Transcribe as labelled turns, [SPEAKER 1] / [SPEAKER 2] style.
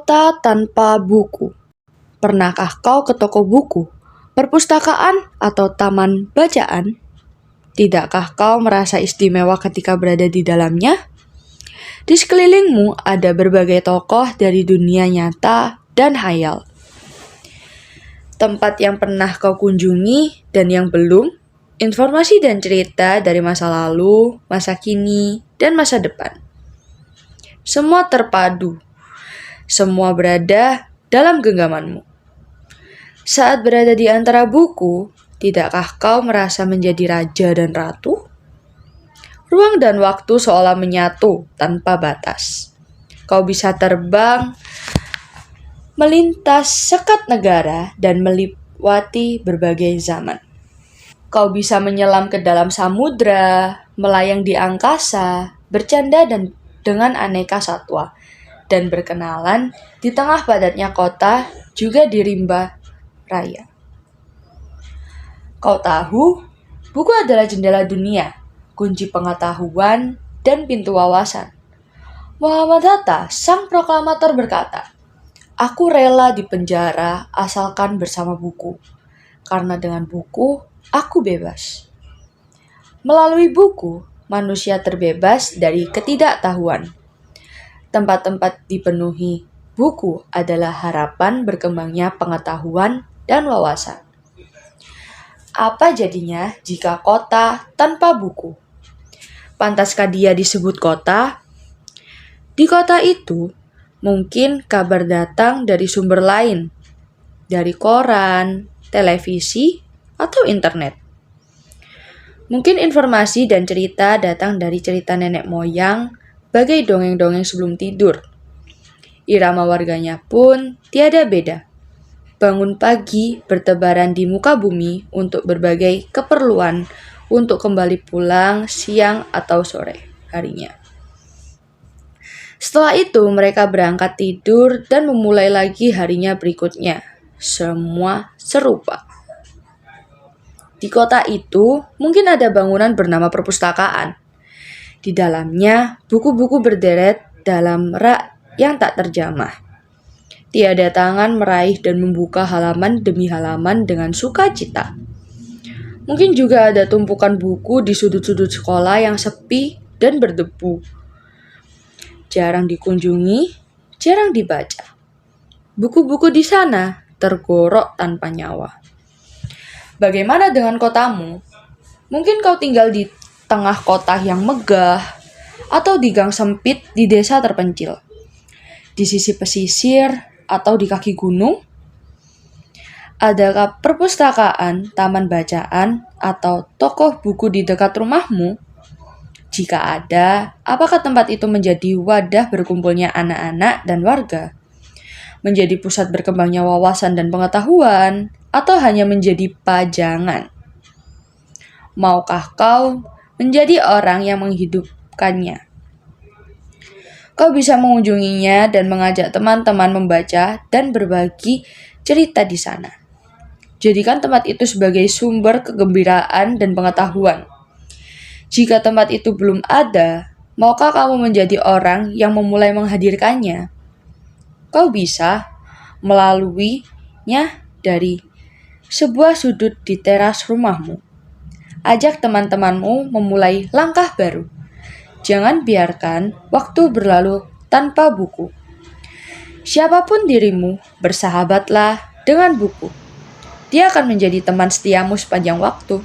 [SPEAKER 1] Kota tanpa buku. Pernahkah kau ke toko buku, perpustakaan, atau taman bacaan? Tidakkah kau merasa istimewa ketika berada di dalamnya? Di sekelilingmu ada berbagai tokoh dari dunia nyata dan hayal. Tempat yang pernah kau kunjungi dan yang belum, informasi dan cerita dari masa lalu, masa kini, dan masa depan. Semua terpadu. Semua berada dalam genggamanmu. Saat berada di antara buku, tidakkah kau merasa menjadi raja dan ratu? Ruang dan waktu seolah menyatu tanpa batas. Kau bisa terbang, melintas sekat negara, dan melewati berbagai zaman. Kau bisa menyelam ke dalam samudra, melayang di angkasa, bercanda dengan aneka satwa, dan berkenalan di tengah padatnya kota, juga di rimba raya. Kau tahu, buku adalah jendela dunia, kunci pengetahuan, dan pintu wawasan. Muhammad Hatta, sang proklamator berkata, "Aku rela dipenjara asalkan bersama buku, karena dengan buku, aku bebas." Melalui buku, manusia terbebas dari ketidaktahuan. Tempat-tempat dipenuhi buku adalah harapan berkembangnya pengetahuan dan wawasan. Apa jadinya jika kota tanpa buku? Pantaskah dia disebut kota? Di kota itu, mungkin kabar datang dari sumber lain, dari koran, televisi, atau internet. Mungkin informasi dan cerita datang dari cerita nenek moyang, bagai dongeng-dongeng sebelum tidur. Irama warganya pun tiada beda. Bangun pagi bertebaran di muka bumi untuk berbagai keperluan, untuk kembali pulang siang atau sore harinya. Setelah itu mereka berangkat tidur dan memulai lagi harinya berikutnya. Semua serupa. Di kota itu mungkin ada bangunan bernama perpustakaan. Di dalamnya, buku-buku berderet dalam rak yang tak terjamah. Tiada tangan meraih dan membuka halaman demi halaman dengan sukacita. Mungkin juga ada tumpukan buku di sudut-sudut sekolah yang sepi dan berdebu. Jarang dikunjungi, jarang dibaca. Buku-buku di sana tergorok tanpa nyawa. Bagaimana dengan kotamu? Mungkin kau tinggal di tengah kota yang megah, atau di gang sempit di desa terpencil, di sisi pesisir, atau di kaki gunung. Adakah perpustakaan, taman bacaan, atau toko buku di dekat rumahmu? Jika ada, apakah tempat itu menjadi wadah berkumpulnya anak-anak dan warga? Menjadi pusat berkembangnya wawasan dan pengetahuan, atau hanya menjadi pajangan? Maukah kau menjadi orang yang menghidupkannya? Kau bisa mengunjunginya dan mengajak teman-teman membaca dan berbagi cerita di sana. Jadikan tempat itu sebagai sumber kegembiraan dan pengetahuan. Jika tempat itu belum ada, maukah kamu menjadi orang yang memulai menghadirkannya? Kau bisa melaluinya dari sebuah sudut di teras rumahmu. Ajak teman-temanmu memulai langkah baru. Jangan biarkan waktu berlalu tanpa buku. Siapapun dirimu, bersahabatlah dengan buku. Dia akan menjadi teman setiamu sepanjang waktu.